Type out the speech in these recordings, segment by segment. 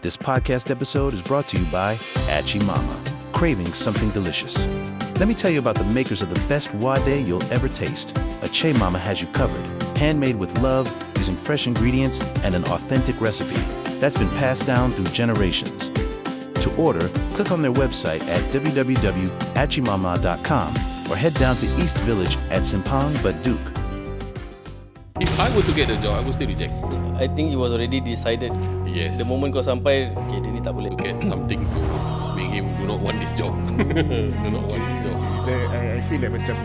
This podcast episode is brought to you by Acheymama, craving something delicious. Let me tell you about the makers of the best Vadeh you'll ever taste. Acheymama has you covered, handmade with love, using fresh ingredients and an authentic recipe that's been passed down through generations. To order, click on their website at www.acheymama.com or head down to East Village at Simpang, Baduk. If I were to get the job, I would still reject. I think it was already decided. Yes. The moment kau sampai, okay, dia ni tak boleh. To get something to make him do not want this job. Do not want this job. I feel like macam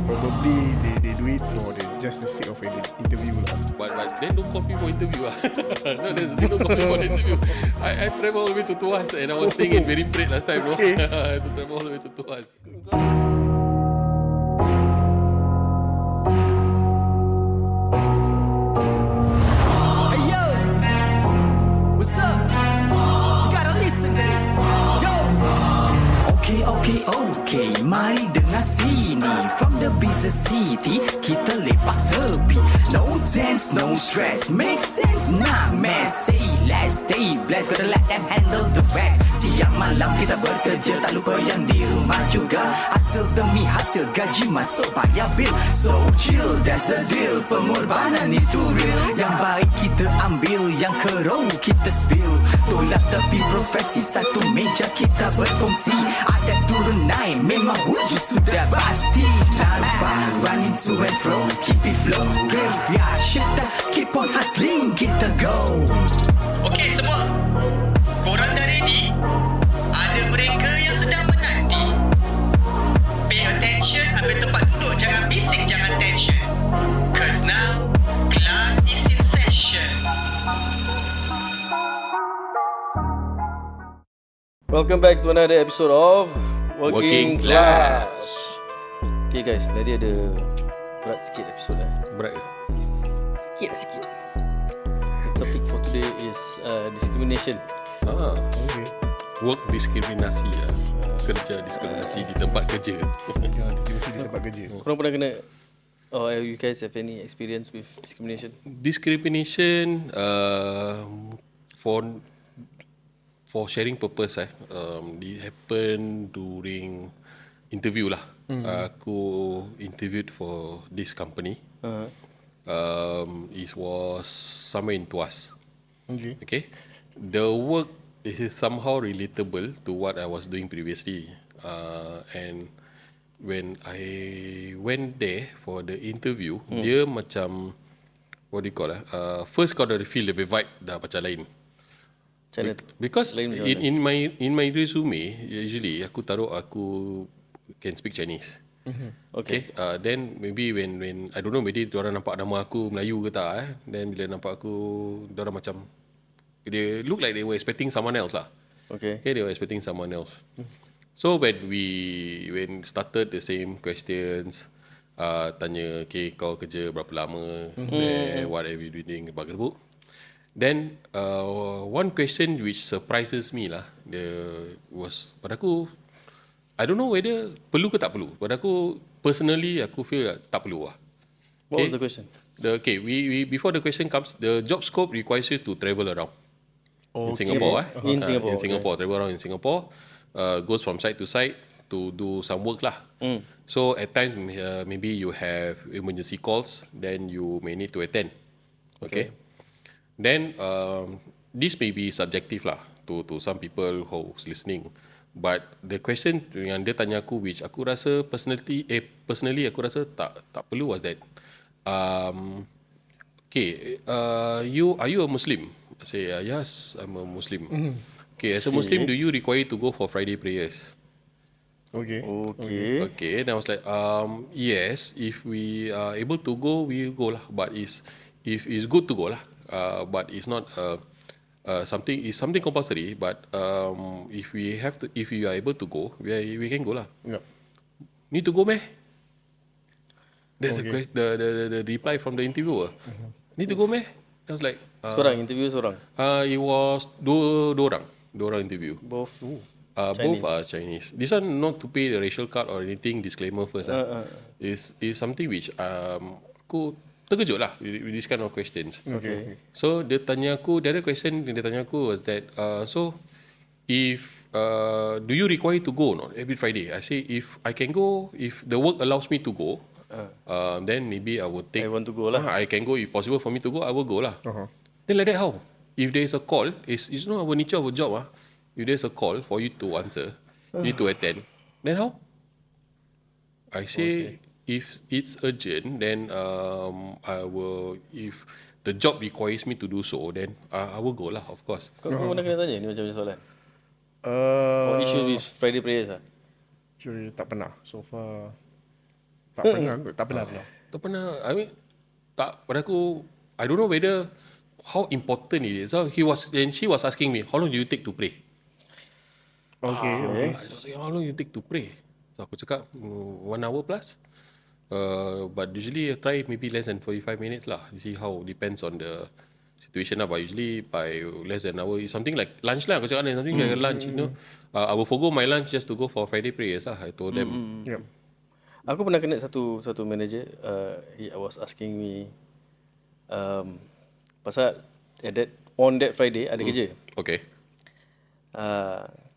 probably they do it for just the sake of an interview lah. But then don't call me for interview lah. No, they don't call me for the interview. I travel all the way to Tuas and I was staying in very Parade last time. Okay. I had to travel all the way to Tuas. Okay, mari dengar sini. From the business city, kita lepak tepi. No tense, no stress, make sense, not mess. Say less, stay blessed, gotta let them handle the rest. Siang malam kita bekerja, tak lupa yang di rumah juga. Hasil demi hasil, gaji masuk bayar bil. So chill, that's the deal. Pengorbanan itu real. Yang baik kita ambil, yang keroh kita spill. Tolak tepi profesi, satu meja kita berkongsi. Ada turun naik, memang wujud sudah pasti. Narva, running to and fro, keep it flow. Graveyard shifter, keep on hustling, kita go. Okey semua, korang dah ready? Ada mereka yang sedang menanti. Pay attention, ambil tempat duduk, jangan bising, jangan tension. Cause now, Kelas is in session. Welcome back to another episode of Working Kelas. Kelas. Okay guys, tadi ada berat sikit episode lah. Berat ke? Sikit. The topic for today is discrimination. Okay. Work diskriminasi lah. Kerja diskriminasi di tempat kerja. Jangan tiba-tiba di tempat kerja. Korang pernah kena, you guys have any experience with discrimination? Discrimination for sharing purpose it happened during interview lah. Aku interviewed for this company. It was somewhere in Tuas. Okay. The work is somehow relatable to what I was doing previously. And when I went there for the interview, dia macam what do you call first kau dah feel the vibe dah macam lain. Because in my resume usually aku taruh aku can speak Chinese. Okay. Then maybe when I don't know maybe diorang nampak nama aku Melayu ke tak then bila nampak aku diorang macam they look like they were expecting someone else lah. Okay, they were expecting someone else. So when started the same questions, tanya okay kau kerja berapa lama, then what have you been doing, bagus. Then one question which surprises me lah, was pada aku, I don't know whether perlu ke tak perlu. Pada aku personally aku feel tak perlu lah. What was the question? We before the question comes, the job scope requires you to travel around in Singapore. In Singapore. In Singapore, travel around in Singapore, goes from site to site to do some work lah. So at times maybe you have emergency calls, then you may need to attend. Okay. Then this may be subjective lah to some people who's listening. But the question yang dia tanya aku, which aku rasa personally aku rasa tak perlu, was that are you a Muslim? I say yes, I'm a Muslim. Okay, as a Muslim, do you require to go for Friday prayers? Okay. Then I was like yes, if we are able to go, we'll go lah. But if it's good to go lah. But it's not something compulsory. But if we are able to go, we can go lah. Yep. Need to go meh? That's the reply from the interviewer. Need to go meh? I was like interview seorang. It was dua orang interview. Both both are Chinese. This one not to pay the racial card or anything. Disclaimer first. Is something which aku terkejut lah with this kind of questions. Okay. So the other question dia tanya aku was that so if do you require to go or not every Friday? I say if I can go, if the work allows me to go, then maybe I will take. I want to go lah. I can go if possible for me to go. I will go lah. Then like that how? If there is a call, it's not our nature of a job. If there's a call for you to answer, you need to attend. Then how? I say if it's urgent, then I will. If the job requires me to do so, then I will go lah. Of course. Kau pernah kena tanya ni macam soalan? What issues with Friday prayers lah? Actually, tak pernah. So far, tak pernah. Tak pernah. Tak pernah. I mean, tak pada aku. I don't know whether how important it is. So she was asking me, how long do you take to pray? Okay. I was like, how long you take to pray? So aku cakap 1 hour plus. But usually I try maybe less than 45 minutes lah. You see how depends on the situation lah. But usually by less than an hour, something like lunch lah. Aku cakap something like a lunch. You know, I will forgo my lunch just to go for Friday prayers lah. I told them. Yep. Aku pernah kena satu manager. He was asking me pasal on that Friday ada kerja. Okay.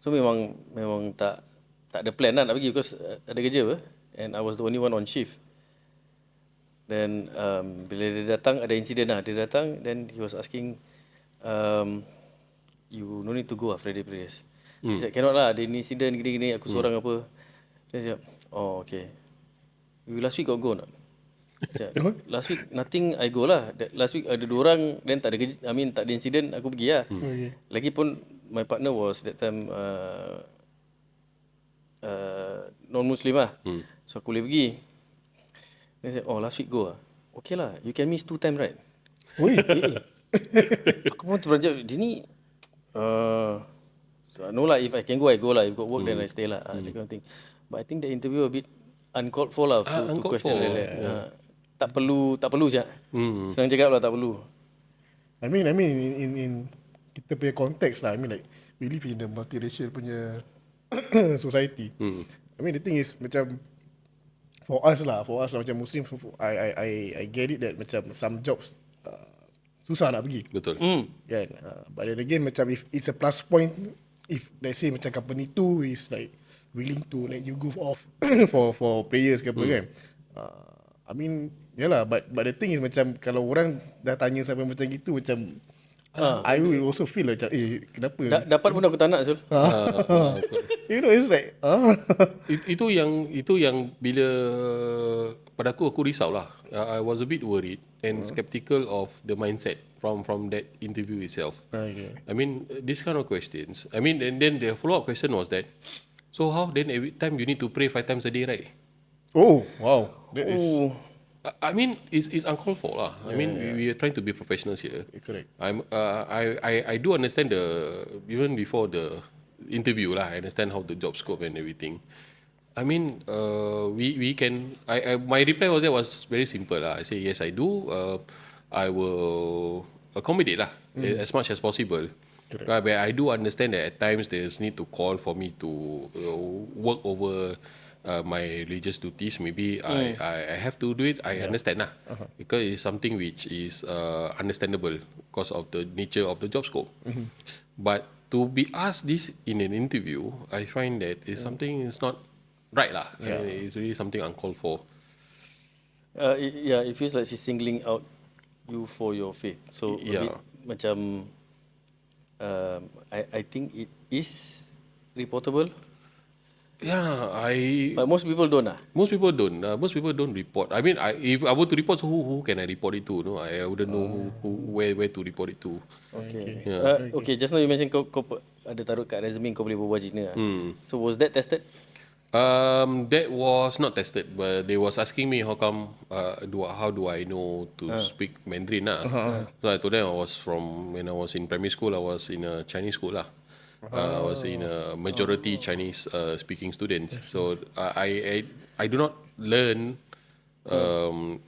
So memang tak ada plan lah nak pergi because ada kerja apa. And I was the only one on shift. Then bila dia datang ada insiden lah. Dia datang then he was asking you no need to go Friday prayers. He said cannot lah, ada insiden gini-gini aku seorang apa. Then I said oh okay. You last week got go or not? Last week nothing I go lah. Last week ada 2 orang then tak ada kerja, I mean tak ada insiden aku pergi lah. Lagipun my partner was that time non-Muslim lah. So aku boleh pergi. Then I said, oh last week go lah. Okay lah, you can miss 2 times right? Ui. Aku pun terperanjat, dia ni so, no lah, if I can go, I go lah. If got work then I stay lah. That kind of thing. But I think the interview a bit uncalled for lah to question like that. Tak perlu je. Senang cakap lah tak perlu. I mean in kita punya konteks lah. I mean like we live in a multiracial punya society. I mean the thing is macam for us macam Muslim, I get it that macam some jobs susah nak pergi. Betul. Kan? But then again macam if it's a plus point, if let's say macam company tu is like willing to let you go off for prayers ke apa kan. I mean yalah, but the thing is macam kalau orang dah tanya sampai macam gitu macam I will also feel macam kenapa Dapat pun aku tak nak Zul. you know it's like Itu yang bila pada aku risau lah. I was a bit worried and skeptical of the mindset from that interview itself. okay. I mean this kind of questions. I mean and then the follow up question was that, so how then every time you need to pray 5 times a day, right? Oh wow, that is I mean it's uncalled for lah. I mean we are trying to be professionals here. correct. I do understand even before the interview lah. I understand how the job scope and everything. I mean we can. My reply was very simple lah. I say yes I do. I will accommodate lah as much as possible. But I do understand that at times there's need to call for me to work over my religious duties. Maybe I have to do it. I understand lah. Because it's something which is understandable because of the nature of the job scope. But to be asked this in an interview, I find that it's something is not right lah. I mean, it's really something uncalled for. It feels like she's singling out you for your faith. So a bit macam I think it is reportable. Yeah, But most people don't lah. Most people don't. Most people don't report. I mean, if I were to report, so who can I report it to? No, I wouldn't know where to report it to. Okay. Yeah. Okay, just now you mentioned kau ada taruh kat resume kau boleh berbual Cina. So was that tested? That was not tested, but they was asking me how come how do I know to speak Mandarin lah. So I told them I was from when I was in primary school. I was in a Chinese school lah. I was in a majority Chinese speaking students. So I do not learn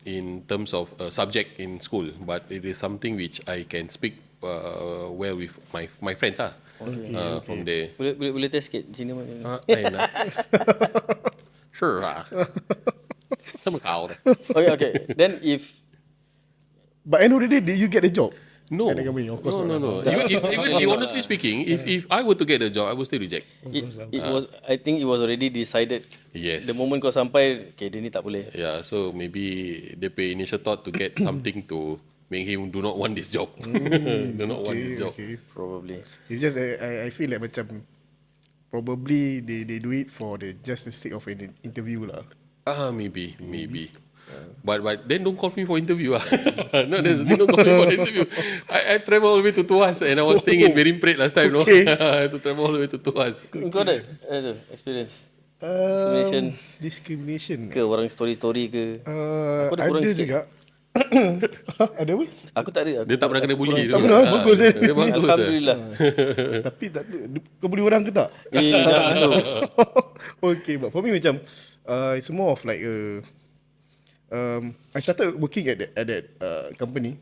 in terms of subject in school, but it is something which I can speak well with my friends lah. From there. Boleh test sikit Cina mana? Sure lah. Sama kau dah. Okay. Then if But end of the day, did you get the job? No. At the company? Of course No. not. Even honestly speaking, if I were to get the job, I would still reject. It was, I think it was already decided. Yes. The moment kau sampai, okay, dia ni tak boleh. Yeah, so maybe they pay initial thought to get something to make him do not want this job. Do not want this job. Okay. Probably. It's just I feel like macam probably they do it for just the sake of an interview lah. Maybe. But then don't call me for interview. No, don't call me for the interview. I travel all the way to Tuas and I was staying in Marine Parade last time. Okay. No? I had to travel all the way to Tuas. Kau ada experience? Discrimination. Ke orang story-story ke? Aku ada ada kurang sikit. juga. Ada apa? Aku tak ada. Dia tak pernah kena bully. Tak pernah, bagus eh. Dia bagus. Alhamdulillah. Tapi tak ada. Kau bully orang ke tak? Jangan tu. Okay, but for me macam it's more of like I started working at that company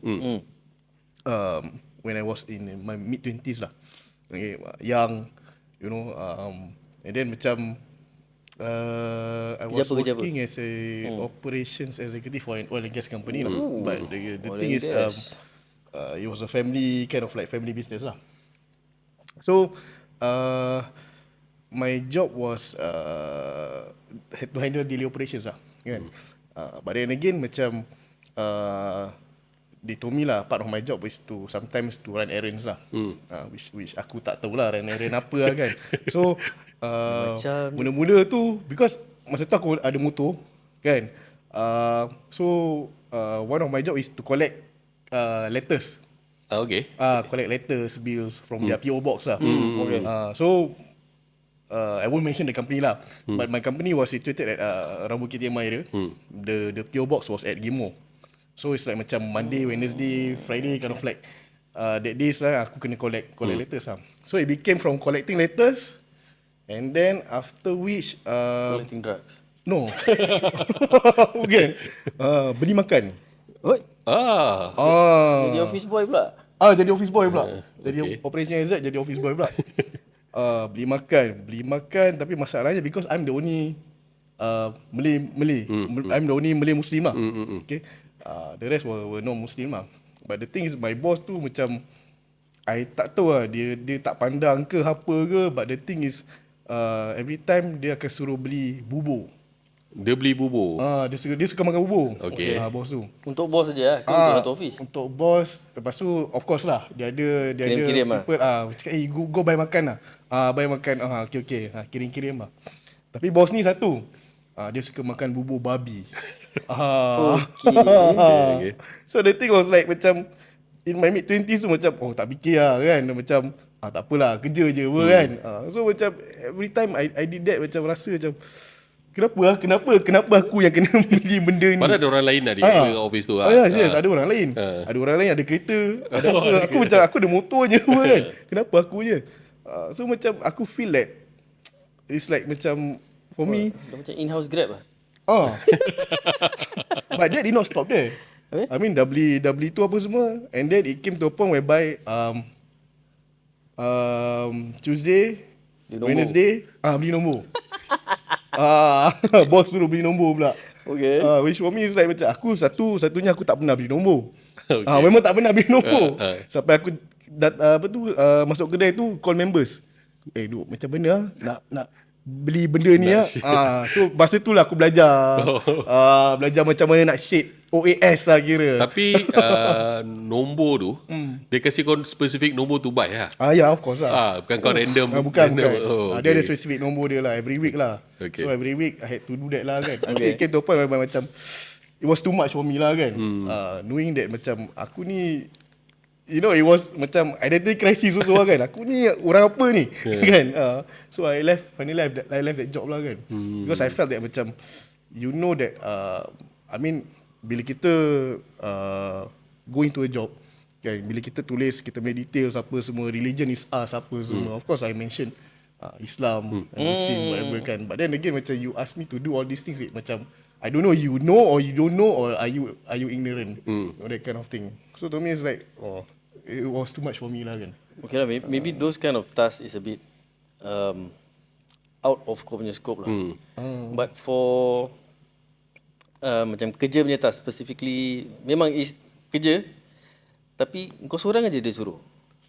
when I was in my mid-20s lah. Okay, young, you know, and then macam I was working as a operations executive for an oil and gas company lah. But the thing is, it was a family kind of like family business lah. So my job was had to handle daily operations lah, kan. But then again macam they told me lah, part of my job is to sometimes to run errands lah, which aku tak tahu lah run errand apa lah kan. So mula-mula tu because masa tu aku ada motor kan, so one of my job is to collect letters. Okay. Collect letters, bills from their PO box lah. Okay. So I won't mention the company lah, but my company was situated at around Bukit Timah area. The PO box was at Gimo. So it's like macam Monday, Wednesday, Friday kind of like that days lah aku kena collect letters lah. So it became from collecting letters, and then after which Collecting drugs. no. Bukan. Beli makan. What? Jadi office boy pula. Jadi office boy pula. Jadi Okay. operation Z jadi office boy pula. Beli makan tapi masalahnya because I'm the only Malay. I'm the only Malay Muslim lah. Okay. The rest were non-Muslim lah. But the thing is my boss tu macam I tak tahu lah dia tak pandang ke apa ke, but the thing is every time dia akan suruh beli bubur. Dia beli bubur. Dia suka makan bubur. Okay. Bos tu. Untuk bos saja ke untuk satu office? Untuk bos, lepas tu of course lah dia ada Kirim-kirim people cakap go buy makan lah. Buy makan. Okay. Kirim-kirim lah. Tapi bos ni satu, dia suka makan bubur babi. Okay. So the thing was like macam in my mid-20s tu macam tak fikir lah kan, macam tak apalah kerja je apa kan. So macam every time I did that macam rasa macam Kenapa aku yang kena beli benda ni? Mana ada orang lain dah di office tu. Yes, ada orang lain. Ada orang lain, ada kereta, ada apa. Aku macam aku ada motor je kan. Kenapa aku je? So macam aku feel that it's like macam for me Macam in-house Grab lah. But that did not stop there. I mean dah beli tu apa semua, and then it came to a point whereby Tuesday, Wednesday beli nombor. Bos suruh beli nombor pula. Okay. Which for me is like macam aku satunya aku tak pernah beli nombor. Memang tak pernah beli nombor. Sampai aku masuk kedai tu call members. Duk macam mana nak beli benda ni lah. So masa tu lah aku belajar. Belajar macam mana nak shade OAS lah kira. Tapi nombor tu dia kasih kau specific nombor to buy lah. Ya, of course lah. Bukan kau random. Bukan. Okay. Dia ada specific nombor dia lah every week lah. Okay. So every week I had to do that lah kan. It came to a point where macam it was too much for me lah kan. Knowing that macam aku ni, you know, it was macam identity crisis also lah kan. Aku ni orang apa ni kan. So finally I left that job lah kan. Because I felt that macam you know that I mean bila kita go into a job kan, bila kita tulis, kita make details apa semua, religion is us apa semua, of course I mention Islam and Muslim whatever kan. But then again macam you ask me to do all these things, macam I don't know, you know or you don't know, or are you ignorant, or that kind of thing. So to me it's like it was too much for me lah kan. Okay lah, maybe those kind of tasks is a bit out of kau punya scope lah. But for macam kerja punya task specifically, memang is kerja, tapi kau seorang aja dia suruh.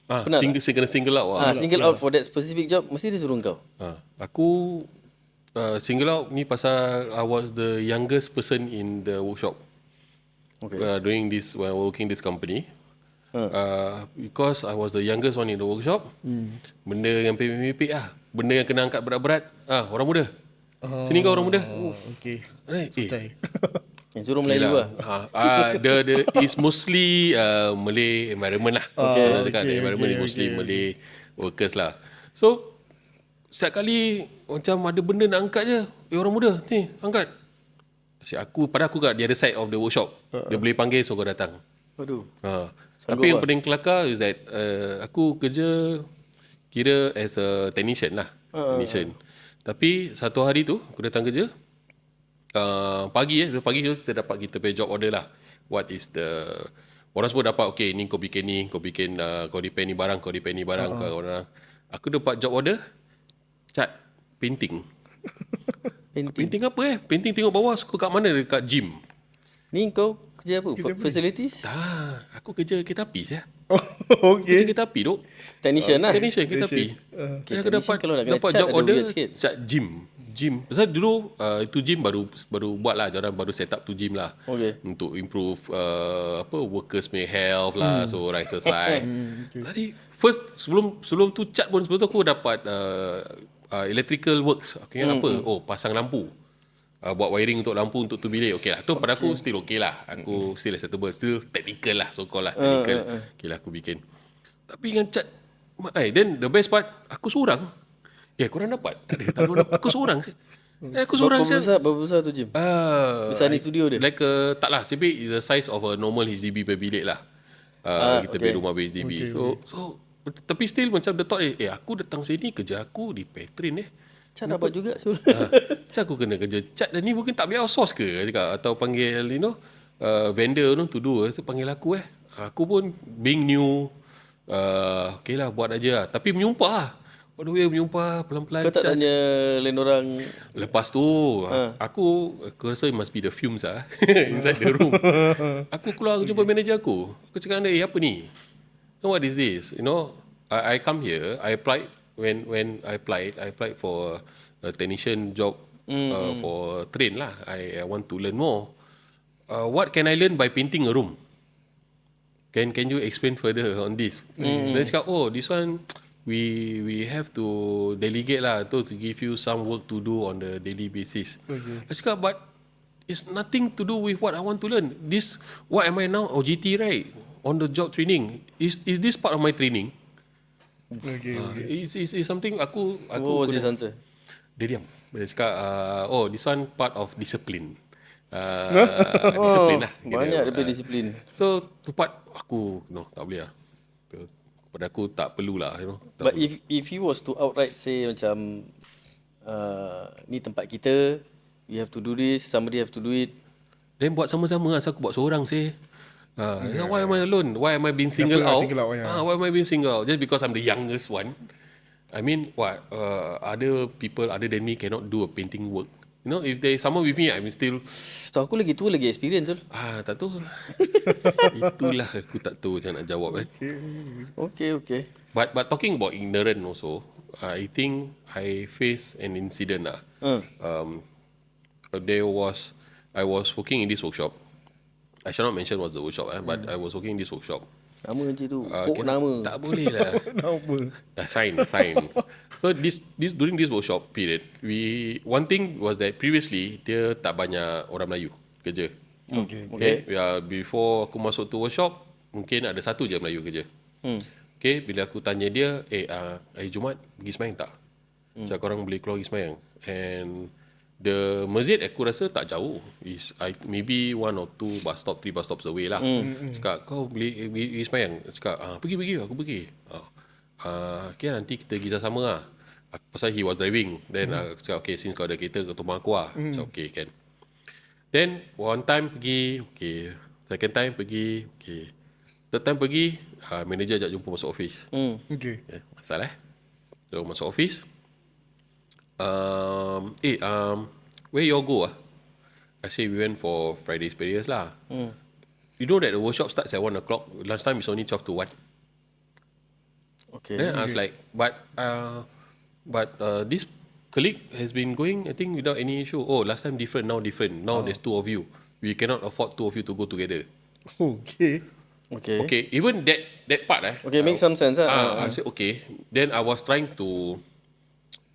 Pernah Single out. single out for that specific job, mesti dia suruh kau. Aku single out ni pasal I was the youngest person in the workshop. Okay. Doing this when working this company. Because I was the youngest one in the workshop. Benda yang pipik lah. Benda yang kena angkat berat-berat. Orang muda. Sini kau orang muda. Okay. Yang suruh Melayu lah. The is mostly Malay environment lah. Environment is mostly Malay workers lah. So setiap kali macam ada benda nak angkat je, orang muda ni angkat. Pada aku kat the other side of the workshop. Dia boleh panggil, so kau datang. Aduh. Tapi yang paling kelakar is that aku kerja kira as a technician lah. Technician. Tapi satu hari tu aku datang kerja, pagi tu kita dapat kita punya job order lah. What is the, orang semua dapat, okay ni kau bikin kau repair ni barang, kau repair ni barang. Aku dapat job order cat painting. Painting apa Painting tengok bawah, suka kat mana, dekat gym. Ni kau kerja apa? Facilities? Aku kerja kereta api saya. Okay. Kerja kereta api duk. Technician lah. Technician kereta api. Aku dapat job order cat gym. Pasal dulu itu gym baru buat lah, orang baru set up tu gym lah. Okay. Untuk improve workers punya health lah, so orang exercise. Tadi first sebelum tu cat pun, sebelum tu aku dapat electrical works. Aku ingat apa? Pasang lampu. Buat wiring untuk lampu untuk tu bilik. Okay lah. Tu pada aku still okay lah. Aku still acceptable. Still technical lah. So call lah. Technical. Okay lah aku bikin. Tapi dengan cat. Then the best part, aku seorang. Korang dapat? Tak ada dapat. Aku seorang. Aku seorang. Berapa besar tu gym? Besar ni studio dia? Like tak lah. Sebab the size of a normal HDB per bilik lah. Kita punya rumah HDB. So tapi still macam the thought aku datang sini kerja aku di Petrin Cat dapat juga. Macam aku kena kerja cat, dan ni mungkin tak boleh outsource ke cakap, atau panggil vendor to do, so panggil aku aku pun being new, okay lah buat aja lah. Tapi menyumpah lah, menyumpah pelan-pelan. Kau tak tanya lain orang? Lepas tu aku rasa it must be the fumes lah inside the room. Aku keluar jumpa manager aku cakap apa ni, what is this, I come here, I applied. When I applied for a technician job for train lah. I want to learn more. What can I learn by painting a room? Can you explain further on this? Then cakap, this one we have to delegate lah to give you some work to do on the daily basis. I cakap, but it's nothing to do with what I want to learn. This, what am I now? OGT, right? On the job training. Is this part of my training? Okay. It's something aku what was his answer? Dia diam. Dia cakap this one part of discipline. Disiplin lah. Banyak daripada disiplin. So tu part aku tak boleh lah. Pada aku tak perlulah, But if he was to outright say macam ni tempat kita, we have to do this, somebody have to do it, then buat sama-sama lah. Aku buat seorang sih. Why am I alone? Why am I being single out? Why am I being single out? Just because I'm the youngest one? I mean, what? Other people other than me cannot do a painting work. If there is someone with me, I'm still. Setahu aku lagi tua, lagi experience tu. Tak tahu. Itulah aku tak tahu macam nak jawab kan. Okay. But talking about ignorant also, I think I faced an incident lah. I was working in this workshop. I shall not mention what's the workshop, but I was working in this workshop. Nama je tu. Nama. Tak boleh lah. Sign. So this during this workshop period, one thing was that previously dia tak banyak orang Melayu kerja. Okay. Before aku masuk tu workshop, mungkin ada satu je Melayu kerja. Okay, bila aku tanya dia, hari Jumaat pergi sembahyang tak? Cakap korang boleh keluar pergi sembahyang. And the masjid aku rasa tak jauh. Maybe 1 or 2 bus stop, 3 bus stops away lah. Cakap kau boleh pergi sembahyang. Cakap pergi aku pergi. Okay, nanti kita pergi sama lah. Pasal he was driving. Then aku cakap okay, since kau ada kereta kau tolong aku lah. Cakap okay kan. Then one time pergi, okay. Second time pergi, okay. Third time pergi, manager ajak jumpa masuk office. Okay. Masalah so masuk office. Where you all go? I say we went for Friday's prayers lah. you know that the workshop starts at 1 o'clock. Lunchtime is only 12 to 1. Okay. Then I was like, but this colleague has been going, I think, without any issue. Oh, last time different, now different. Now there's 2 of you. We cannot afford 2 of you to go together. Okay. Okay, even that part. Okay, makes some sense. I said, okay. Then I was trying to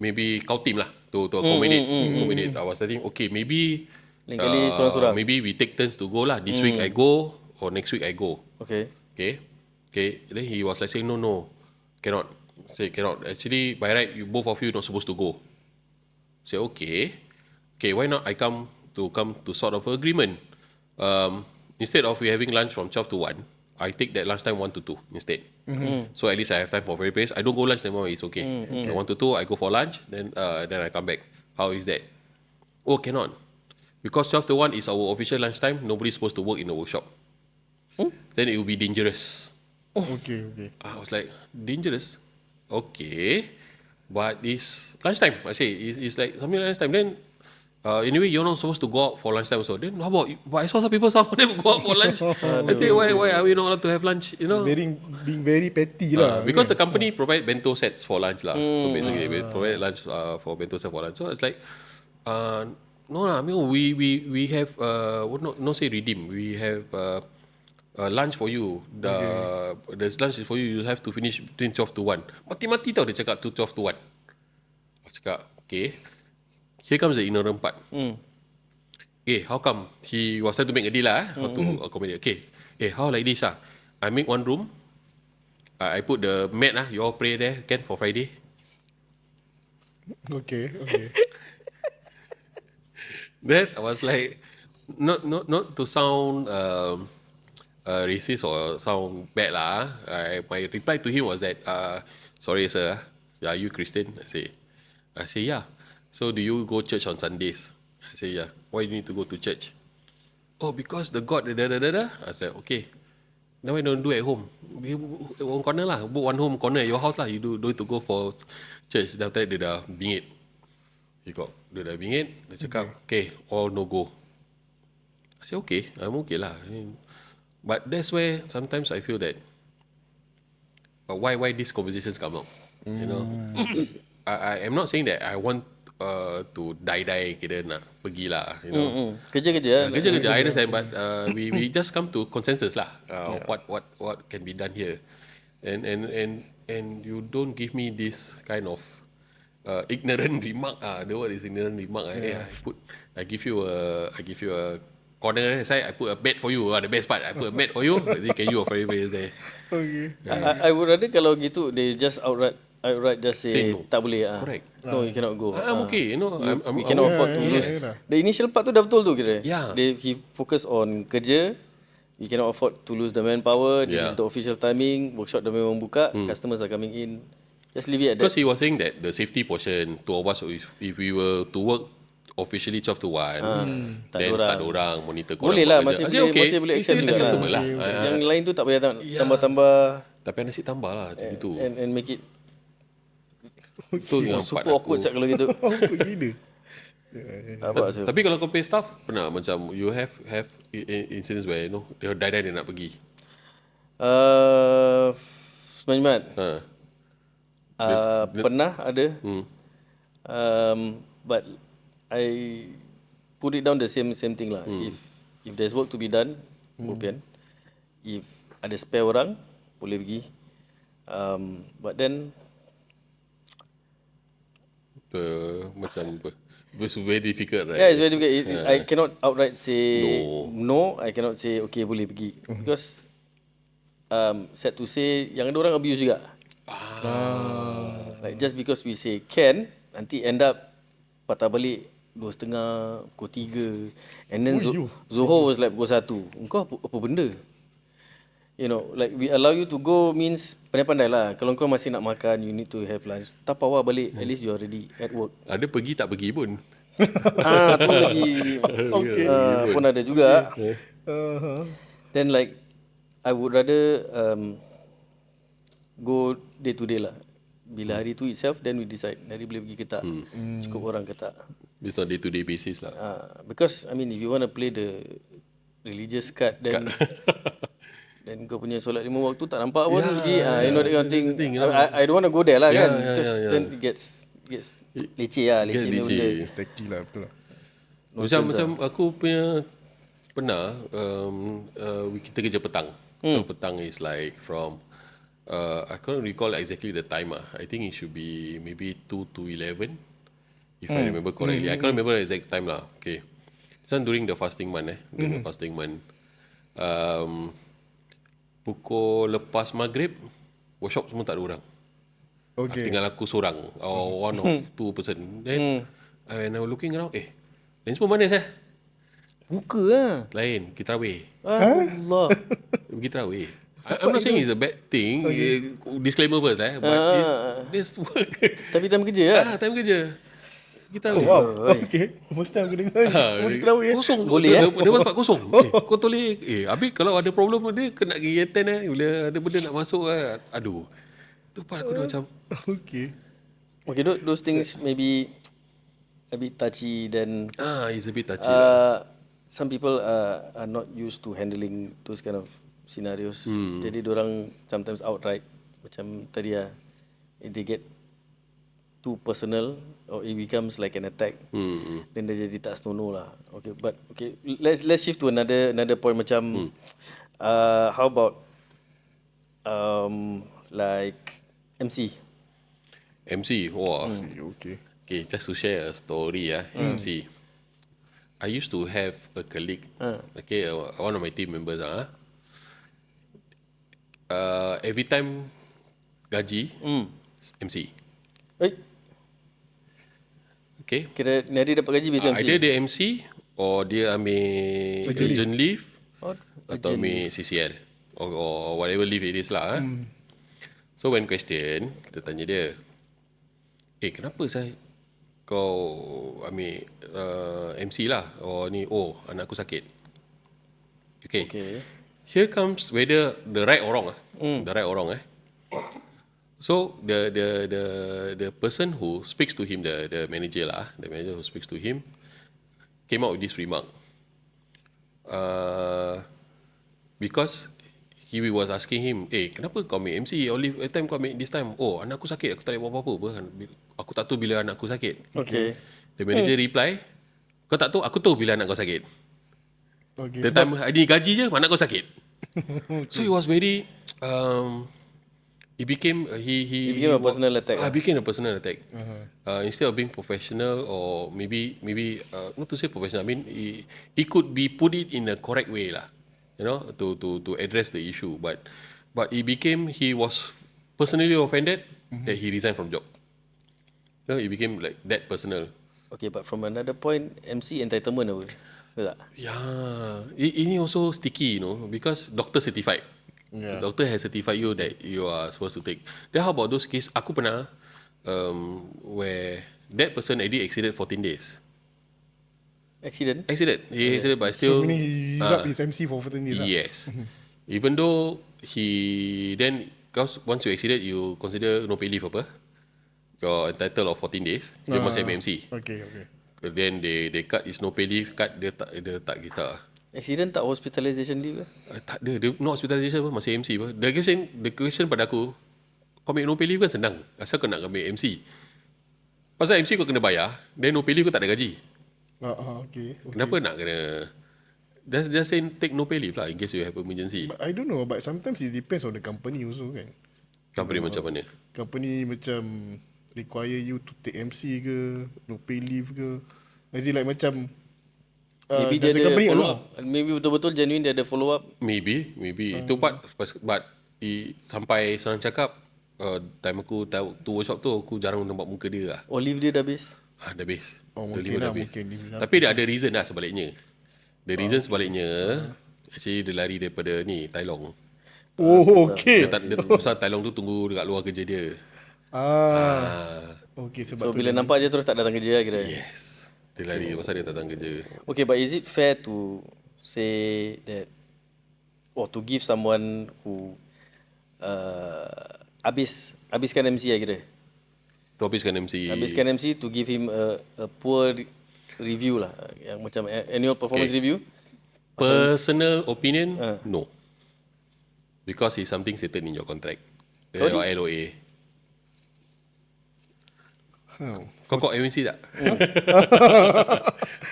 maybe kau team lah to accommodate. I was thinking, okay, maybe Lain kali sorang-sorang. maybe we take turns to go lah. This week I go or next week I go. Okay. Okay. Then he was like saying, no, cannot. Say cannot. Actually, by right, you both of you not supposed to go. Say okay. Why not I come to sort of agreement. Instead of we having lunch from 12 to 1, I take that lunchtime 1 to 2 instead. So at least I have time for prayers. I don't go lunch anymore. It's okay. 1 to 2, I go for lunch. Then I come back. How is that? Oh, cannot. Because 12 to 1 is our official lunchtime. Nobody's supposed to work in the workshop. Then it will be dangerous. Okay. I was like, dangerous? Okay. But it's lunchtime. I say, it's like something like lunchtime. Then, anyway, you're not supposed to go out for lunchtime also. Then, how about, but I saw some of them go out for lunch. I think, why are we not allowed to have lunch, you know? Being very petty lah. Because the company provide bento sets for lunch lah. So basically, we provide lunch for bento set for lunch. So it's like, no lah, I mean, we have, not say redeem, we have lunch for you. There's lunch for you, you have to finish between 12 to 1. Mati-mati tau dia cakap to 12 to 1. I cakap, okay. Here comes the ignorant part. How come? He was trying to make a deal lah, how to accommodate. Okay, how like this I make one room. I put the mat you all pray there, can, for Friday. Okay. Then I was like, not to sound racist or sound bad lah. My reply to him was that, sorry sir, are you Christian? I say yeah. So do you go church on Sundays? I say yeah. Why do you need to go to church? Oh, because the God da. I said okay. Then why don't do at home? One corner lah. Book one home corner at your house lah. You don't need to go for church. Then after that dia dah bingit. Dia dah bingit. Dia cakap okay, all no go. I said okay, I'm okay lah. But that's where sometimes I feel that why these conversations come up. You know, I am not saying that I want to die kira nak pergi lah. You know, Kerja-kerja. I understand, but we just come to consensus lah. What can be done here, and you don't give me this kind of ignorant remark. The word is ignorant remark. I give you a corner side. I put a bed for you. The best part, I put a bed for you. Can you offer prayers there? Okay. I would rather kalau gitu they just outright just say no. tak boleh. Correct. No, you cannot go. I'm okay. You know, We cannot afford to lose. The initial part tu dah betul tu kira. Yeah. He focus on kerja. We cannot afford to lose the manpower. This is the official timing. Workshop dah memang buka. Customers are coming in. Just leave it at that. Because he was saying that the safety portion, 2 of us, if we were to work officially 12 to 1, tak then ada tak ada orang monitor korang. Boleh lah, buat masih kerja. masih boleh accept juga acceptable lah. lah. Yang lain tu tak payah tambah-tambah. Tapi nasi tambah lah macam itu. And make it Itu yang part super awkward aku. kalau gitu. Apa gila? Tapi kalau kau pay staff, pernah macam you have incidents where you know dia die nak pergi. Semangat. Pernah ada. But I put it down the same thing lah. If there's work to be done, bopian. If ada spare orang, boleh pergi. But then Macam it's very difficult, right? yeah, it's very difficult. I cannot outright say no. I cannot say okay boleh pergi because sad to say yang ada orang abuse juga. Like just because we say can, nanti end up patah balik 2:30, pukul 3, and then Zohor was like pukul 1. Engkau apa benda? You know, like we allow you to go means pandai-pandai lah. Kalau kau masih nak makan, you need to have lunch. Tapawah balik, at least you already at work. Ada pergi tak pergi pun. Tu lagi pun ada juga. Then like I would rather go day to day lah. Bila hari tu itself, then we decide hari boleh pergi ke tak, cukup orang ke tak. It's on day to day basis lah. Because I mean if you want to play the religious card then then kau punya solat 5 waktu tak nampak pun lagi. You know that kind of thing. I don't want to go there lah kan. Because then it gets leceh lah. Leceh ni benda. Stacky lah, betul lah. Macam aku punya pernah kita kerja petang. So petang is like from I can't recall exactly the time I think it should be maybe 2 to 11 if I remember correctly. I can't remember the exact time lah. Okay. So during the fasting month during the fasting month pukul lepas maghrib workshop semua tak ada orang. Okay. Tinggal aku seorang or one of two person. Then when I was looking around, lain semua mana saya? Buka lah. Lain, kita tarawih. Allah. Pergi tarawih. I'm not saying it's a bad thing. Disclaimer first but this work. Tapi time kerja lah. Time kerja. Kita tahu. Wow. Okay. First time aku dengar. Boleh terawih. Kosong. Boleh, Dia tempat kosong. Kau toleh. Habis kalau ada problem dia kena pergi attend bila ada benda nak masuk aduh. Tu part aku dah macam Okay. Okay, those things maybe a bit touchy then it's a bit touchy lah. some people are not used to handling those kind of scenarios. Jadi diorang sometimes outright macam tadi they get too personal or it becomes like an attack. Then dia jadi tak senonoh lah. Okay, but okay, let's shift to another point macam how about like MC. Wah. Okay. Okay, just to share a story MC. I used to have a colleague, okay, one of my team members every time gaji MC. Okay. Kira ni hari dapat gaji biasa MC. Either dia MC or dia ambil urgent leave atau ambil CCL or whatever leave it is lah. So when question, kita tanya dia, kenapa saya kau ambil MC lah? Ni anak aku sakit. Okay. Here comes whether the right or wrong the right or wrong So the person who speaks to him, the manager who speaks to him came out with this remark. Because he was asking him, kenapa kau ambil MC? Only time kau ambil this time. Anak aku sakit, aku tak boleh buat apa-apa. Aku tak tahu bila anak aku sakit. Okay. The manager reply, kau tak tahu, aku tahu bila anak kau sakit. Okay. The time ni gaji je, anak kau sakit. So it was very it became a personal attack. Became a personal attack. Instead of being professional or maybe not to say professional, I mean he could be put it in a correct way lah, you know, to address the issue. But he was personally offended that he resigned from job. You know, it became like that personal. Okay, but from another point, MC entitlement apa? Betul tak? Yeah, ini also sticky, you know, because doctor certified. The doctor has certified you that you are supposed to take. Then how about those cases? Aku pernah where that person already exceeded 14 days. Accident? He exceeded, but still. So meaning he up his MC for 14 days. Yes. Even though because once you exceeded, you consider no pay leave apa? You're entitled of 14 days. Dia masih MC. Okay. Then they cut his no pay leave, dia tak kisah. Accident tak hospitalization leave ke? Tak ada. Dia no hospitalization apa, masih MC apa. The question pada aku, kau ambil no pay leave kan senang. Asal kau nak ambil MC? Pasal MC kau kena bayar, then no pay leave kau tak ada gaji. Okay. Kenapa nak kena just say take no pay leave lah in case you have emergency. But I don't know, but sometimes it depends on the company also kan. Company macam mana? Company macam require you to take MC ke, no pay leave ke. As in like macam maybe dia ada follow up. Maybe betul-betul genuine dia ada follow up. Maybe. Itu part, but sampai senang cakap, time aku tu workshop tu, aku jarang nampak muka dia lah. Leave dia dah habis? Dah habis. Mungkin lah. Tapi dia ada reason lah sebaliknya. The reason sebaliknya, actually dia lari daripada ni, Thailand. Okay. Dia pasal Thailand tu tunggu dekat luar kerja dia. Okay, sebab so bila nampak je terus tak datang kerja lah kira. Yes. Dia lari pasal dia tak datang kerja. Okay, but is it fair to say that to give someone who habiskan MC lah kira? Tu habiskan MC to give him a poor review lah, yang macam annual performance review. Personal opinion, no. Because it's something stated in your contract. Your LOA. Kau MNC tak?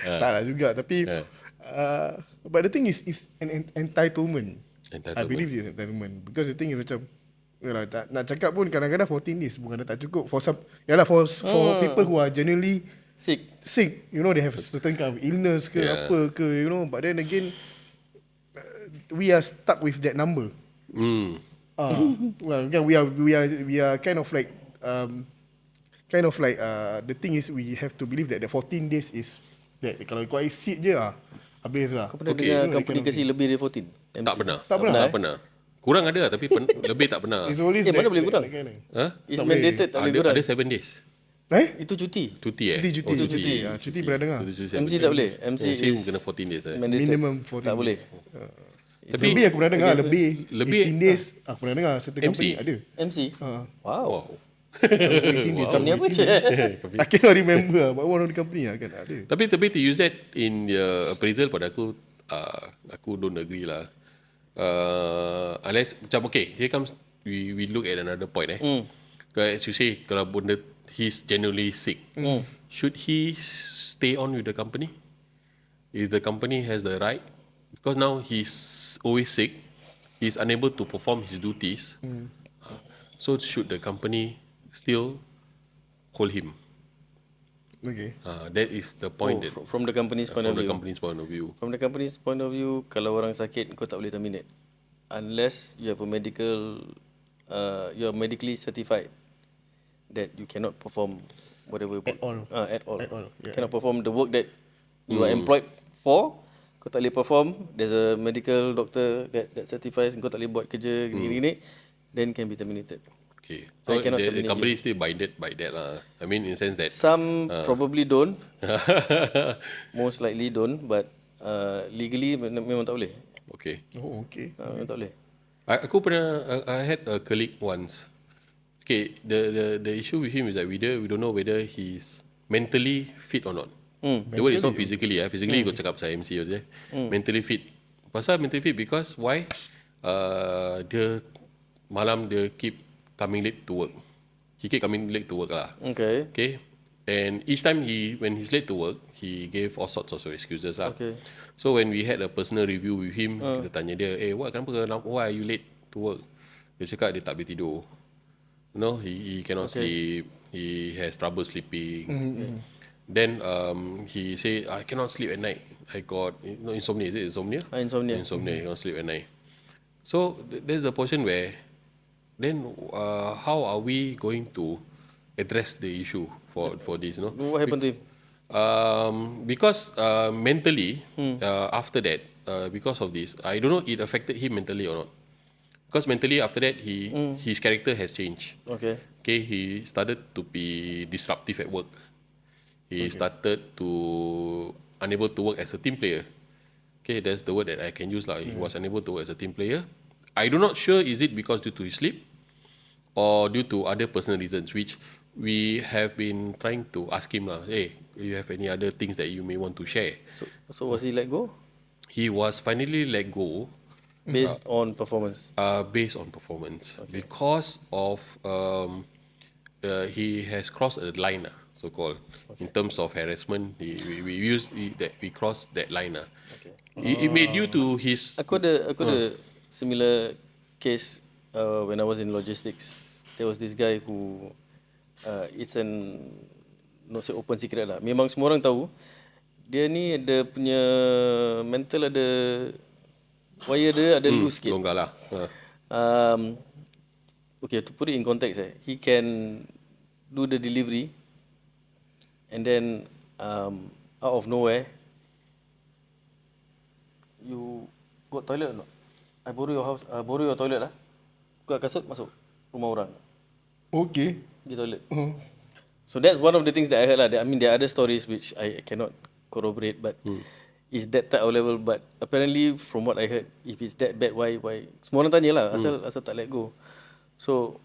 Tak lah juga. Tapi but the thing is an entitlement. I believe it's entitlement. Because the thing is macam nak cakap pun kadang-kadang 14 days bukan tak cukup. For some, for people who are genuinely sick, you know, they have a certain kind of illness ke apa ke, you know. But then again, we are stuck with that number. Well, again, we are kind of like the thing is we have to believe that the 14 days is that kalau kau exceed je habis lah. Kau pernah dengar company kasi lebih dari 14? MC? Tak pernah. Tak pernah. Kurang ada lah, tapi lebih tak pernah. It's always mana boleh kurang? It's mandated tak boleh kurang. Ada 7 days. Itu cuti. Cuti Cuti pernah dengar. MC tak boleh. MC is kena 14 days. mandated. Minimum 14 tak boleh. Tapi lebih aku pernah dengar, lebih 18 days aku pernah dengar certain MC? company ada. MC. Wow. 18 days. Macam ni apa je? I cannot remember but one of the company kan ada. Tapi to use that in the appraisal pada aku don't agree lah. Unless macam here comes we look at another point as you say, kalau benda he's genuinely sick, should he stay on with the company? If the company has the right, because now he's always sick, he's unable to perform his duties. So should the company still hold him? Okay. That is the point. From the company's point of view. From From the the company's point of view. company's point of view, kalau orang sakit, kau tak boleh terminate. Unless you have a medical, you're medically certified that you cannot perform whatever. At all. At all. Yeah. Cannot perform the work that you are employed for. Kau tak boleh perform. There's a medical doctor that certifies kau tak boleh buat kerja gini-gini. Then can be terminated. Okay. So I cannot the terminate company is still binded by that lah. I mean, in the sense that Some probably don't. Most likely don't. But legally memang tak boleh. okay. Oh, okay. Memang tak boleh. Aku pernah I had a colleague once. Okay, the issue with him is that we don't know whether he's mentally fit or not. The word is not physically. Physically, kau cakap pasal MC je. Mentally fit. Pasal mentally fit because why? Dia malam dia keep coming late to work. He keep coming late to work lah. Okay. And each time when he's late to work, he gave all sorts of excuses lah. Okay. So when we had a personal review with him, kita tanya dia, why are you late to work? Dia cakap dia tak boleh tidur. You know, he cannot sleep. He has trouble sleeping. Then he say, I cannot sleep at night. I got insomnia. Is it insomnia? Insomnia. Insomnia. You cannot sleep at night. So there's a portion where then how are we going to address the issue for this? You know, What happened to him? Because mentally, after that, because of this, I don't know it affected him mentally or not. Because mentally after that, his character has changed. Okay. Okay, he started to be disruptive at work. He started to unable to work as a team player. Okay, that's the word that I can use lah. He was unable to work as a team player. I do not sure is it because due to his sleep or due to other personal reasons, which we have been trying to ask him lah. Hey, you have any other things that you may want to share? So was he let go? He was finally let go Based on performance. based on performance because of he has crossed a line so called in terms of harassment. We crossed that line It made due to his Aku ada similar case when I was in logistics. There was this guy who it's not say open secret lah. Memang semua orang tahu dia ni ada punya mental, ada wire dia ada loose sikit. longgar lah. Okay, to put it in context, he can do the delivery and then out of nowhere, you got toilet or not? I borrow your house, borrow your toilet lah. Buka kasut, masuk rumah orang. Okay. Pergi toilet. So that's one of the things that I heard lah. I mean, there are other stories which I cannot corroborate, but it's that type of level. But apparently, from what I heard, if it's that bad, why? Semua orang tanya lah, asal tak let go. So,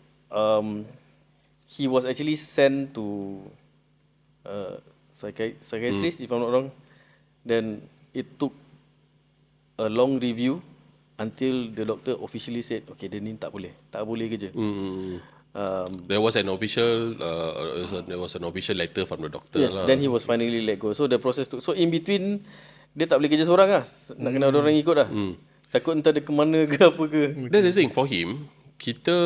he was actually sent to psychiatrist, if I'm not wrong. Then it took a long review until the doctor officially said, okay, dia ni tak boleh kerja. There was an official letter from the doctor Yes, lah. then he was finally let go. So the process so in between dia tak boleh kerja seorang lah. Nak kena ada orang ikut lah. Takut entah dia ke mana ke apa ke. That's the thing for him. Kita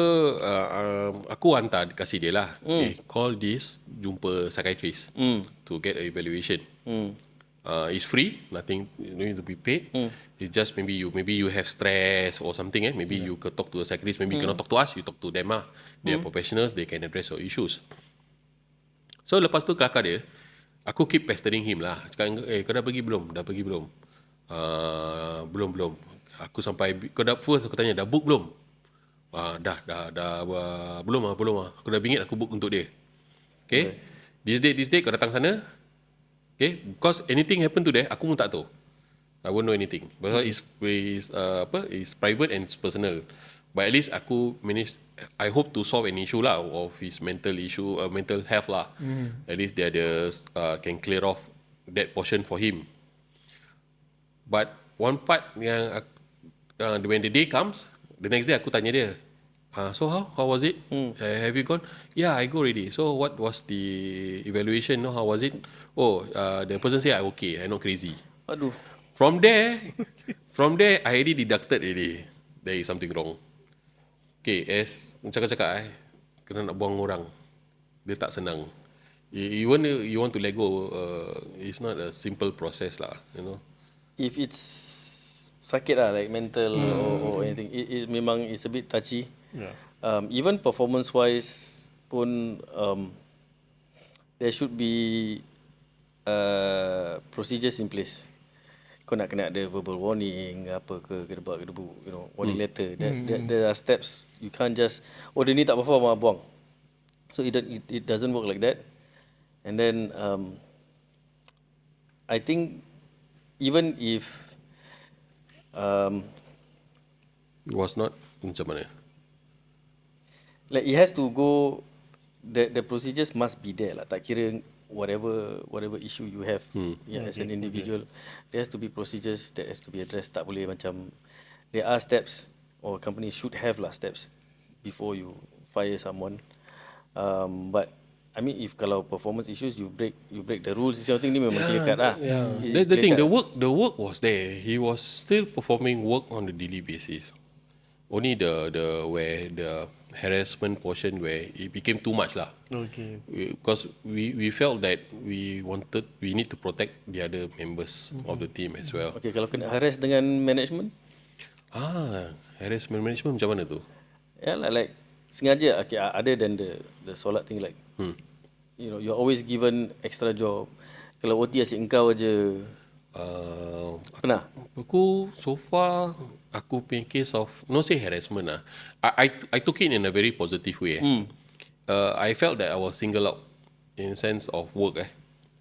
aku hantar kasih dia lah. Call this, jumpa psychiatrist to get an evaluation. It's free, nothing, no need to be paid. It's just maybe you have stress or something. Maybe you could talk to a psychiatrist. Maybe you cannot talk to us. You talk to them. They are professionals. They can address your issues. So lepas tu kelakar dia, aku keep pestering him lah. Cakap, kau dah pergi belum? Dah pergi belum? Belum. Aku sampai kau dah first aku tanya dah book belum? Dah belum. Aku dah bingit aku book untuk dia. Okay. This date kau datang sana. Okay, because anything happen to there, aku pun tak tahu. I won't know anything. Because it's private and it's personal. But at least aku manage. I hope to solve an issue lah of his mental issue, mental health lah. At least dia ada can clear off that portion for him. But one part yang when the day comes, the next day aku tanya dia, so how was it? Have you gone? Yeah, I go already. So what was the evaluation? No, how was it? The person say I'm okay, I'm not crazy. Aduh. From there, I already deducted already. There is something wrong. Okay, as cakap kena nak buang orang. Dia tak senang. You want to let go. It's not a simple process lah, you know. If it's sakit lah, like mental or anything, it memang is a bit touchy. Yeah. Even performance wise pun there should be procedures in place. Kau nak kena ada verbal warning apa ke gedebu, you know, warning letter. There are steps. You can't just dia ni tak perform buang. So it doesn't work like that. And then I think even if It was not macam mana? like it has to go, the procedures must be there lah. Tak kira whatever issue you have as an individual, there has to be procedures that has to be addressed. Tak boleh macam, there are steps, or companies should have lah steps before you fire someone. But I mean, if kalau performance issues you break the rules, something ni memang clear cut lah. That's the thing. The work was there. He was still performing work on a daily basis. Only the where the harassment portion where it became too much lah. Okay. Because we felt that we need to protect the other members of the team as well. Okay, kalau kena harass dengan management, Harassment management macam mana tu? yeah lah, like sengaja. Okay, other than the solat thing, like you know, you're always given extra job. Kalau OT asyik engkau aje. Pernah? Aku so far aku punya case of no say harassment lah. I took it in a very positive way. I felt that I was singled out in sense of work.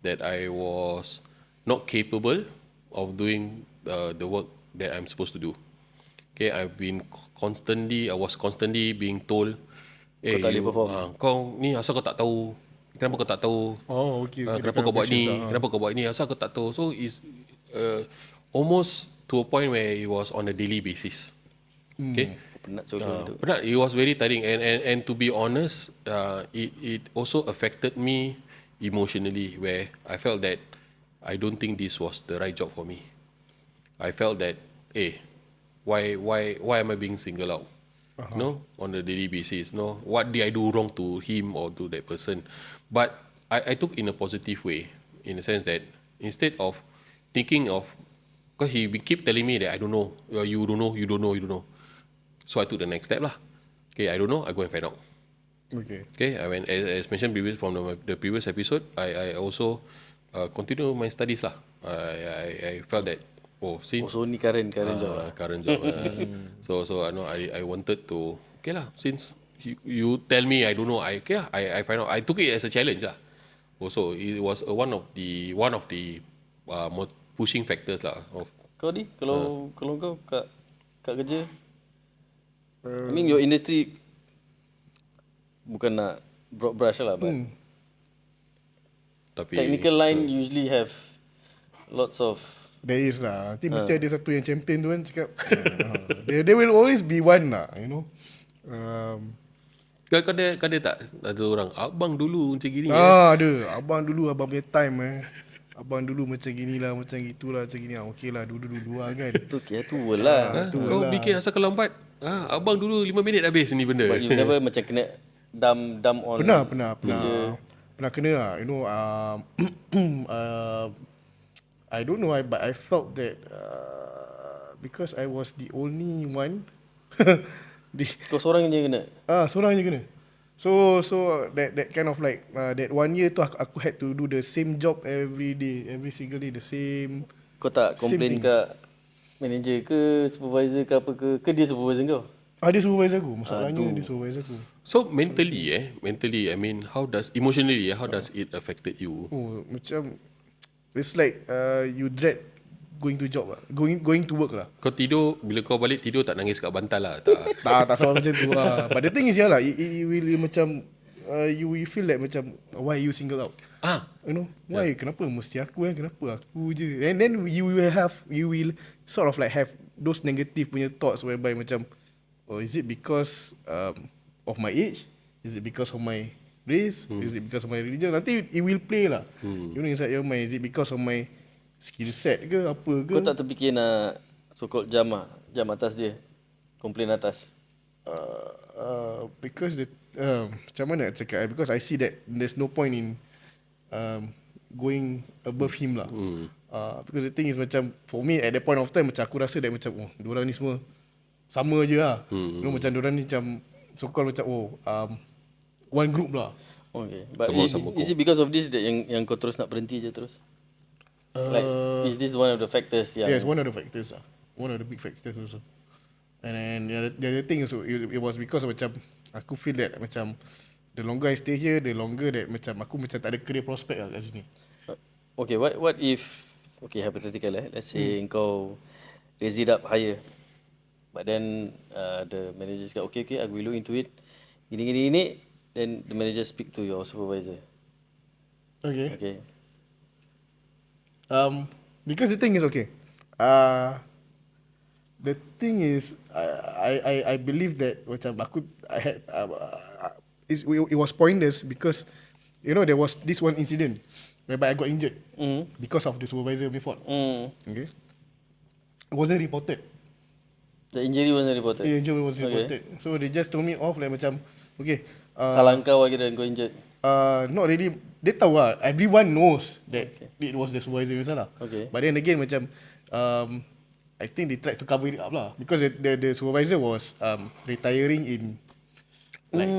That I was not capable of doing the work that I'm supposed to do. Okay, I was constantly being told, Kau tak boleh perform. kau ni asal kau tak tahu? Kenapa kau tak tahu? Okay. Kenapa kau buat ni? Kenapa kau buat ni? Asal kau tak tahu? So it's almost to a point where it was on a daily basis. Okay. Penat contoh tu. Penat. It was very tiring, and to be honest, it also affected me emotionally, where I felt that I don't think this was the right job for me. I felt that, why am I being singled out? No, on a daily basis. No, what did I do wrong to him or to that person? But I took in a positive way, in the sense that instead of thinking of, because he keep telling me that I don't know, you don't know. So I took the next step lah. Okay, I don't know, I go and find out. Okay, I went, as mentioned from the previous episode, I also continue my studies lah. I felt that since So ni current job lah. current job. So I know I wanted to, okay lah, since you tell me I don't know, I find out. I took it as a challenge lah. Also, it was one of the more pushing factors lah. Kau ni kalau kau kat kerja, I mean your industry, bukan nak broad brush lah, but Tapi technical line usually have lots of There is lah. Nanti mesti ada satu yang champion tu kan cakap. There will always be one lah, you know. Kau ada tak ada orang abang dulu macam gini Ada. Abang dulu, abang punya time Abang dulu macam gini lah, macam gitulah, macam gini lah. Okey lah, dulu lah kan. Tu kira tua lah. Kau bikin asal kau lambat. Abang dulu 5 minit habis ni benda. But you never macam kena dumb on. Pernah kena lah. You know, I don't know, but I felt that because I was the only one. Kau seorang je kena. Seorang je kena. So that kind of like that 1 year tu aku had to do the same job every day, every single day the same. Kau tak complain thing. kat manager ke supervisor ke apa ke dia supervisor kau? Dia supervisor aku. Masalahnya dia supervisor aku. So mentally I mean emotionally how does it affected you? Macam it's like you dread going to job lah. Going to work lah. Kau tidur, bila kau balik tidur tak nangis kat bantal lah? Tak sama macam tu lah. But the thing is lah, it will macam you will feel like macam why you single out? You know, why? Kenapa mesti aku kenapa aku je? And then you will sort of like have those negative punya thoughts whereby macam, is it because of my age? Is it because of my race? Is it because of my religion? Nanti it will play lah. You know, inside your mind, is it because of my skill set ke apa ke? Kau tak terfikir nak so-called jam atas dia, komplain atas? Because macam mana nak cakap, because I see that there's no point in going above him lah. Because the thing is macam for me at that point of time, macam aku rasa that macam diorang ni semua sama je lah. You know, macam diorang ni macam so-called macam one group lah. Okay, but is it because of this that yang kau terus nak berhenti je terus? Like, is this one of the factors? Yes, one of the factors lah. One of the big factors also. And then the other thing also, it was because of macam aku feel that macam the longer I stay here, the longer that macam aku macam tak ada career prospect lah kat sini. Okay, what if, okay, hypothetical let's say kau raise it up higher, but then the manager cakap, okay, I will look into it, gini, then the manager speak to your supervisor. Okay. Because the thing is the thing is I believe that macam I had it was pointless because you know there was this one incident whereby I got injured because of the supervisor before. Okay, it wasn't reported. The injury wasn't reported. The injury was reported. So they just told me off like macam salah kau kira kau injured. Not really. Dia tahu lah. Everyone knows that it was the supervisor yang salah. Okay. But then again macam I think they tried to cover it up lah because the supervisor was retiring in like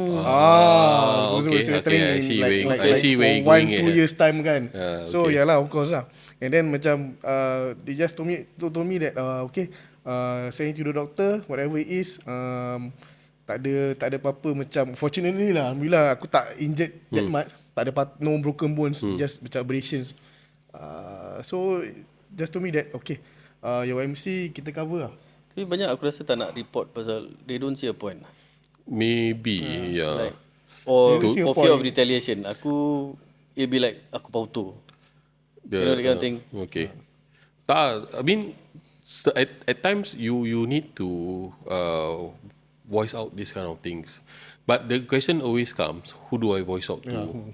I see where you for going 1-2 years time kan. So okay. yalah, of course lah. And then macam they just told me that send it to the doctor, whatever it is, tak ada apa-apa macam fortunately lah, alhamdulillah aku tak injured that much. Tak ada no broken bones, just macam abrasions. So just told me that your MC kita cover lah. Tapi banyak aku rasa tak nak report pasal they don't see a point. Maybe Like, or for fear of retaliation, it'll be like aku pauto. You know that kind of thing. Okay. I mean at times you need to voice out these kind of things. But the question always comes, who do I voice out to?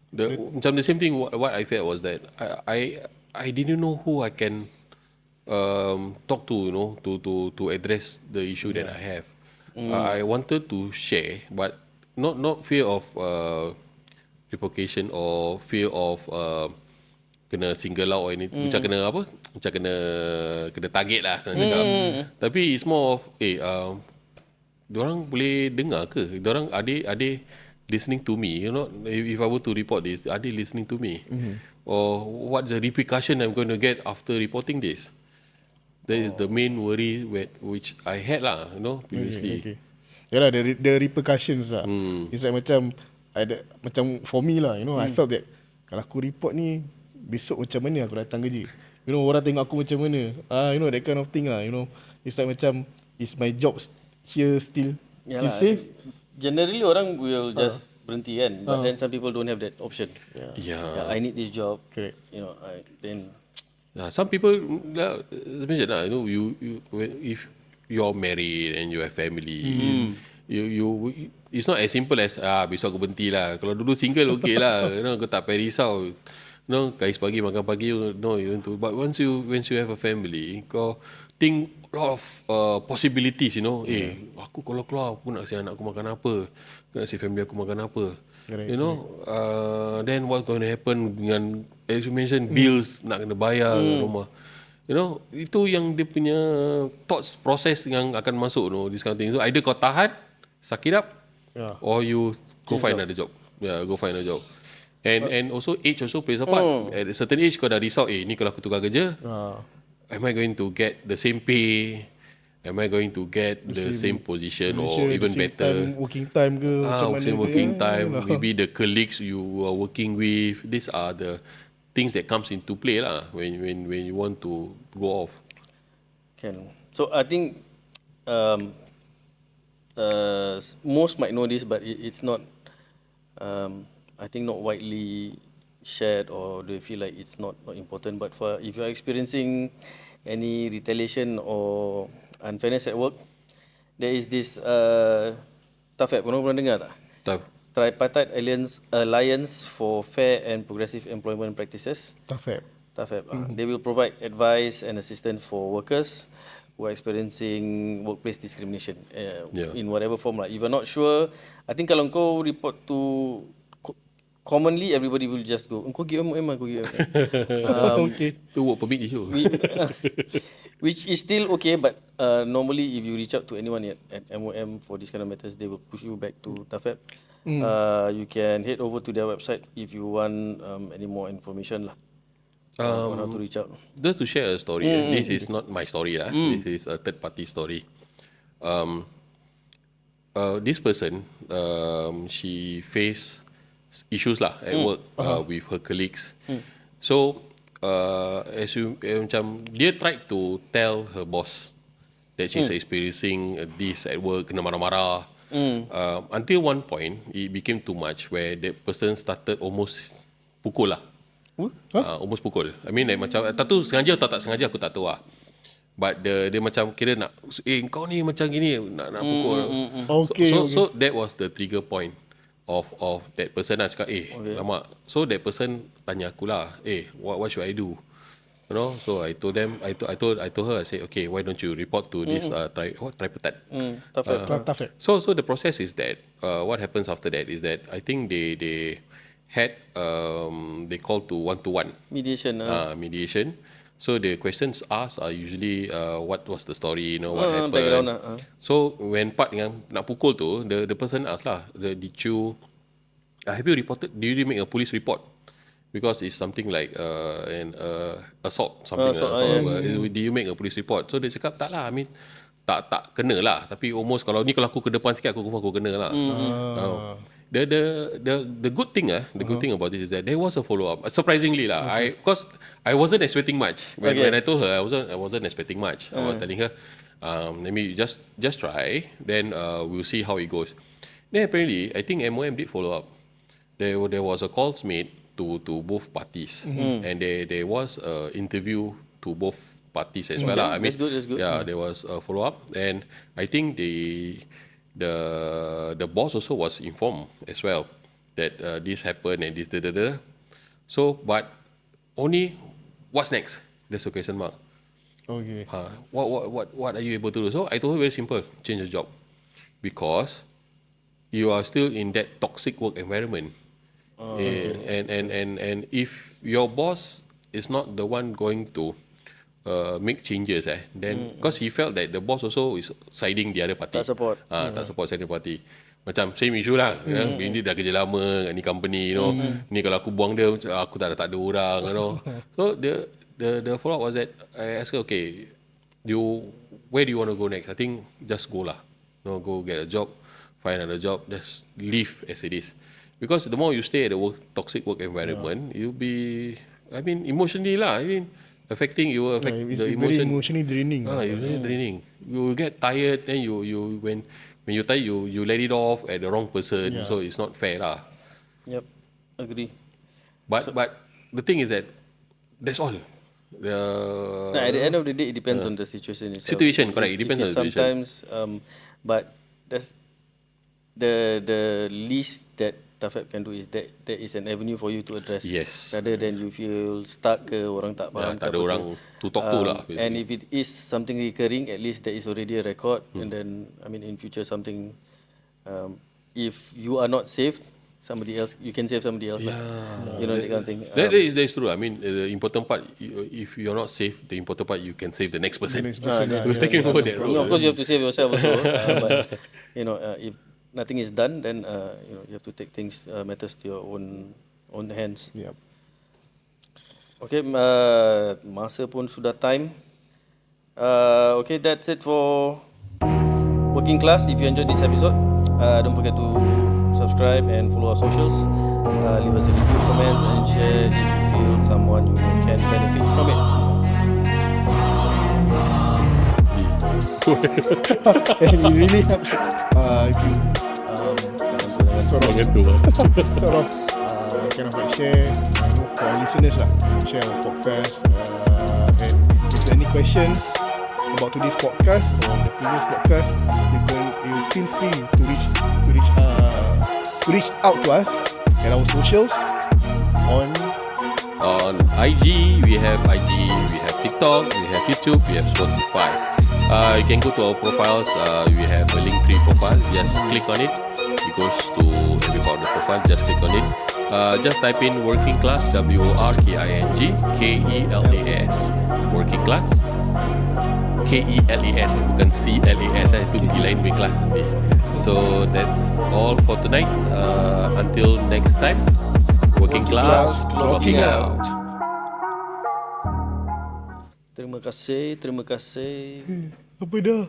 Macam the same thing what I felt was that I didn't know who I can talk to, you know, to address the issue that I have. I wanted to share, but not fear of revocation or fear of kena single out or anything. Macam kena apa? Macam kena target lah senang cakap. Tapi it's more of diorang boleh dengar ke? Diorang are they listening to me? You know, if I were to report this, are they listening to me? Or what's the repercussion I'm going to get after reporting this? That is the main worry which I had lah, you know, previously. Okay. Yalah, the repercussions lah. It's like macam for me lah, you know, I felt that kalau aku report ni, besok macam mana aku datang kerja? You know, orang tengok aku macam mana? You know, that kind of thing lah, you know. It's like macam, is my job here still safe? Generally orang will just berhenti kan, but then some people don't have that option. Yeah. I need this job. Correct. You know, then Some people, mention you know, if you're married and you have family, you it's not as simple as besok aku berhenti lah. Kalau dulu single okay lah, you know, kau tak payah risau. You know, kais pagi makan pagi, no, you want to. But once you have a family, kau think a lot of possibilities, you know. Aku kalau keluar aku nak kasi anak aku makan apa, nak kasi family aku makan apa. Correct, you know, then what's going to happen dengan, as you mentioned, bills nak kena bayar rumah. You know, itu yang dia punya thoughts process yang akan masuk, you know, this kind of thing. So either kau tahan, suck it up, or you go find another job. Yeah, go find another job. And also age also plays a part. At a certain age kau dah risau, ni kalau aku tukar kerja, am I going to get the same pay? Am I going to get the same position or even better? Working time ke macam mana ke? Working time, maybe the colleagues you are working with. These are the things that comes into play lah when you want to go off. So I think most might know this, but it's not. I think not widely shared, or they feel like it's not important. But if you are experiencing any retaliation or unfairness at work, there is this TAFEP. Korang pernah dengar tak? Tripartite Alliance for Fair and Progressive Employment Practices. TAFEP. They will provide advice and assistance for workers who are experiencing workplace discrimination in whatever form. If you're not sure, I think kalau kau report to, commonly everybody will just go, kau pergi MOM, kau pergi MOM. Okay. Tu work permit issue. Which is still okay, but normally if you reach out to anyone at MOM for this kind of matters, they will push you back to TAFEP. You can head over to their website if you want any more information on how to reach out. Just to share a story, this is not my story, this is a third party story. This person, she faced issues at work with her colleagues. So as you macam dia tried to tell her boss that she's experiencing this at work, kena marah-marah. Until one point it became too much where that person started almost pukul lah. Almost pukul. I mean like macam tak tahu sengaja atau tak sengaja, aku tak tahu lah. But dia macam kira nak, kau ni macam gini nak pukul. So that was the trigger point of that person lah, cakap lama. So that person tanya aku lah, what should I do? You know, so I told them, I told her, I said, okay, why don't you report to this tripartite? So the process is that what happens after that is that I think they had they call to one mediation. Mediation. So the questions asked are usually what was the story, you know, what happened. So when part yang nak pukul tu, the person asked lah, did you have you reported? Did you make a police report? Because it's something like an assault, something did you make a police report? So dia cakap tak lah, I mean tak kena lah, tapi almost kalau aku ke depan sikit aku kena lah. The good thing about this is that there was a follow up. Surprisingly lah, because I wasn't expecting much when I told her I wasn't expecting much. I was telling her, let me just try, then we'll see how it goes. Then apparently I think MOM did follow up. There was a calls made to both parties, and there was a interview to both parties as well. I mean, that's good. Yeah, there was a follow up, and I think the boss also was informed as well that this happened and this So, but only what's next? That's a question mark. Okay. What are you able to do? So I told her very simple: change the job, because you are still in that toxic work environment. And if your boss is not the one going to make changes, then because he felt that the boss also is siding the other party. Tak support. Tak support second party. Macam same issue lah. Ini dah kerja lama kat ni company, you know. Ni kalau aku buang dia, aku tak ada orang, you know. So the follow up was that I asked her, okay, where do you want to go next? I think just go lah. You know, go get a job, find another job, just leave as it is. Because the more you stay at the toxic work environment, you'll be, I mean, emotionally lah. I mean, affecting you will affect the emotion. Very emotionally draining. Emotionally draining. You get tired, then you when you're tired, you let it off at the wrong person. So it's not fair lah. Yep, agree. But the thing is that that's all. At the end of the day, it depends on the situation itself. Situation, correct. It depends on the situation. Sometimes, but that's the least that Tafab can do is that there is an avenue for you to address. Yes. Rather than you feel stuck ke orang tak faham. Tak ada orang to talk to lah. Basically. And if it is something recurring, at least there is already a record. And then, I mean, in future something, if you are not saved, somebody else, you can save somebody else. You know, that kind of thing. That is true. I mean, the important part, if you're not safe, the important part, you can save the next person. Who's taking over that role. Of course, you have to save yourself also. But, you know, if nothing is done, then you know, you have to take things, matters to your own hands. Yep. Okay, masa pun sudah time. Okay, that's it for Working Class. If you enjoyed this episode, don't forget to subscribe and follow our socials. Leave us a review, comments, and share if you feel someone you can benefit from it. And it really helps if you sort of kind of like share for our listeners lah, share our podcast, and if there are any questions about today's podcast or the previous podcast, you feel free to reach out to us at our socials on IG, we have TikTok, we have YouTube, we have Spotify. You can go to our profiles. We have a Linktree profile. Just click on it. It goes to every part of the profile. Just click on it. Just type in Working Class, WORKING KELAS. Working Class KELAS, bukan CLAS. Itu di lain punya kelas nanti. So that's all for tonight. Until next time, Working Class, clocking out. Terima kasih. apa dah?